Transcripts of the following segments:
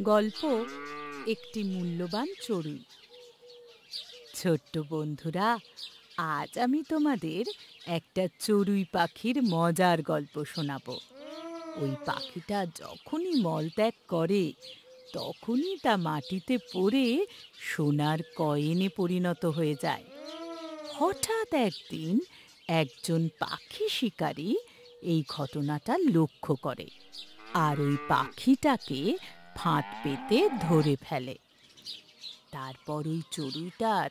গল্প একটি মূল্যবান চড়ুই। ছোট্ট বন্ধুরা, আজ আমি তোমাদের একটা চড়ুই পাখির মজার গল্প শোনাবো। ওই পাখিটা যখনই মলত্যাগ করে তখনই তা মাটিতে পড়ে সোনার কয়েনে পরিণত হয়ে যায়। হঠাৎ একদিন একজন পাখি শিকারী এই ঘটনাটা লক্ষ্য করে আর ওই পাখিটাকে ফাঁদ পেতে ধরে ফেলে। তারপর ওই চড়ুইটার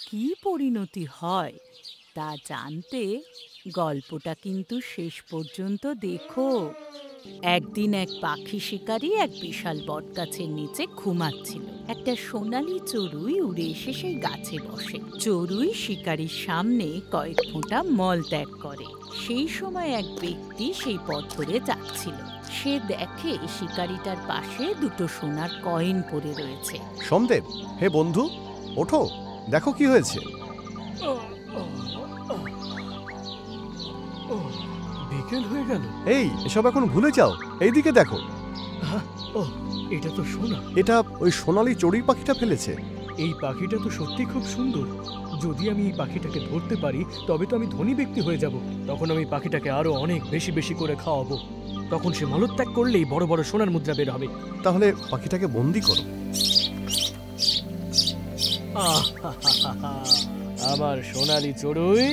কী পরিণতি হয় তা জানতে গল্পটা কিন্তু শেষ পর্যন্ত দেখো। একদিন এক পাখি শিকারী এক বিশাল বটগাছের নিচে ঘুমাচ্ছিল। একটা সোনালী চড়ুই উড়ে এসে সেই গাছে বসে। চড়ুই শিকারীর সামনে কয়েক ফোঁটা মল ত্যাগ করে। সেই সময় এক ব্যক্তি সেই পথ ধরে যাচ্ছিল। সে দেখে শিকারীটার পাশে দুটো সোনার কয়েন পড়ে রয়েছে। সোমদেব, হে বন্ধু, ওঠো, দেখো কি হয়েছে। বিকেল হয়ে গেল। এই এসব এখন ভুলে যাও, এইদিকে দেখো। এটা তো সোনা। এটা ওই সোনালী চড়ুই পাখিটা ফেলেছে। এই পাখিটা তো সত্যি খুব সুন্দর। যদি আমি এই পাখিটাকে ধরতে পারি তবে তো আমি ধনী ব্যক্তি হয়ে যাব। তখন আমি পাখিটাকে আরো অনেক বেশি বেশি করে খাওয়াবো। তখন সে মলত্যাগ করলেই বড় বড় সোনার মুদ্রা বের হবে। তাহলে পাখিটাকে বন্দি করো। আমার সোনালী চড়ুই,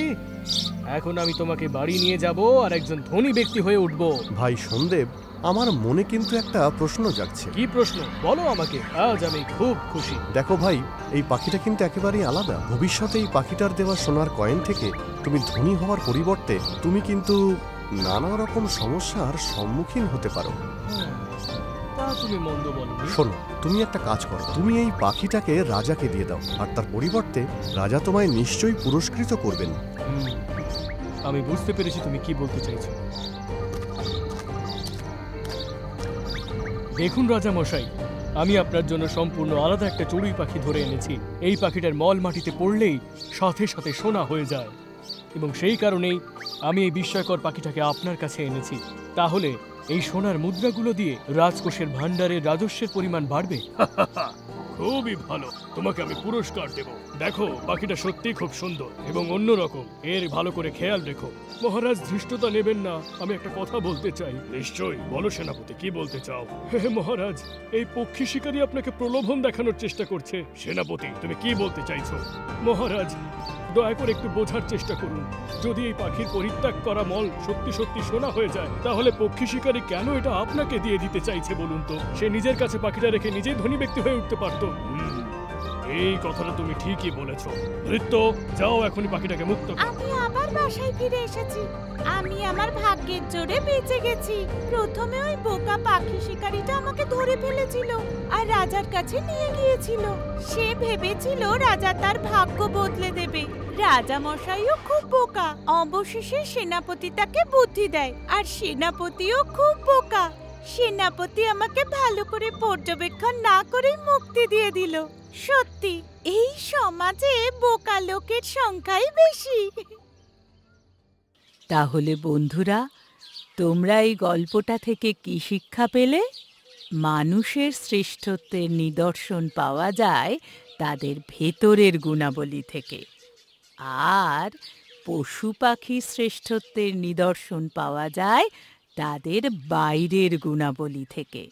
এখন আমি তোমাকে বাড়ি নিয়ে যাব আর একজন ধনী ব্যক্তি হয়ে উঠব। ভাই সোমদেব, আমার মনে কিন্তু একটা প্রশ্ন জাগছে। কি প্রশ্ন? বলো আমাকে, আজ আমি খুব খুশি। দেখো ভাই, এই পাখিটা কিন্তু একেবারেই আলাদা। ভবিষ্যতে এই পাখিটার দেওয়া সোনার কয়েন থেকে তুমি ধনী হওয়ার পরিবর্তে তুমি কিন্তু নানা রকম সমস্যার সম্মুখীন হতে পারো। তা তুমি মন্দ বলনি। শোনো, তুমি একটা কাজ করো, তুমি এই পাখিটাকে রাজাকে দিয়ে দাও, আর তার পরিবর্তে রাজা তোমায় নিশ্চয়ই পুরস্কৃত করবেন। আমি বুঝতে পেরেছি তুমি কি বলতে চাইছো। দেখুন রাজা মশাই, আমি আপনার জন্য সম্পূর্ণ আলাদা একটা চড়ুই পাখি ধরে এনেছি। এই পাখিটার মল মাটিতে পড়লেই সাথে সাথে সোনা হয়ে যায়, এবং সেই কারণেই আমি এই বিস্ময়কর পাখিটাকে আপনার কাছে এনেছি। তাহলে এই সোনার মুদ্রাগুলো দিয়ে রাজকোষের ভান্ডারে রাজস্বের পরিমাণ বাড়বে। খুবই ভালো, তোমাকে আমি পুরস্কার দেব। দেখো, পাখিটা সত্যি খুব সুন্দর এবং অন্যরকম। এর ভালো করে খেয়াল রেখো। মহারাজ ধৃষ্টতা নেবেন না, আমি একটা কথা বলতে চাই। নিশ্চয়ই, বলো সেনাপতি, কি বলতে চাও? হে মহারাজ, এই পক্ষী শিকারী আপনাকে প্রলোভন দেখানোর চেষ্টা করছে। সেনাপতি, তুমি কি বলতে চাইছো? মহারাজ, দয়া করে একটু বোঝার চেষ্টা করুন। যদি এই পাখির পরিত্যাগ করা মল সত্যি সত্যি সোনা হয়ে যায়, তাহলে পক্ষী শিকারী কেন এটা আপনাকে দিয়ে দিতে চাইছে বলুন তো? সে নিজের কাছে পাখিটা রেখে নিজেই ধনী ব্যক্তি হয়ে উঠতে পারত। এই কথাটা তুমি ঠিকই বলেছো। নৃত্য, যাও এখনই পাখিটাকে মুক্ত করো। আমি আবার বাসায় ফিরে এসেছি। আমি আমার ভাগ্যের জোরে বেঁচে গেছি। প্রথমে ওই বোকা পাখি শিকারীটা আমাকে ধরে ফেলেছিল আর রাজার কাছে নিয়ে গিয়েছিল। সে ভেবেছিল রাজা তার ভাগ্য বদলে দেবে। রাজা মশাইও খুব বোকা। অবশেষে সেনাপতি তাকে বুদ্ধি দেয়, আর সেনাপতিও খুব বোকা। সেনাপতি আমাকে ভালো করে পর্যবেক্ষণ না করেই মুক্তি দিয়ে দিল। সত্যি, এই সমাজে বোকা লোকের সংখ্যাই বেশি। তাহলে বন্ধুরা, তোমরা এই গল্পটা থেকে কি শিক্ষা পেলে? মানুষের শ্রেষ্ঠত্বের নিদর্শন পাওয়া যায় তাদের ভেতরের গুণাবলী থেকে, আর পশু পাখির শ্রেষ্ঠত্বের নিদর্শন পাওয়া যায় তাদের বাইরের গুণাবলী থেকে।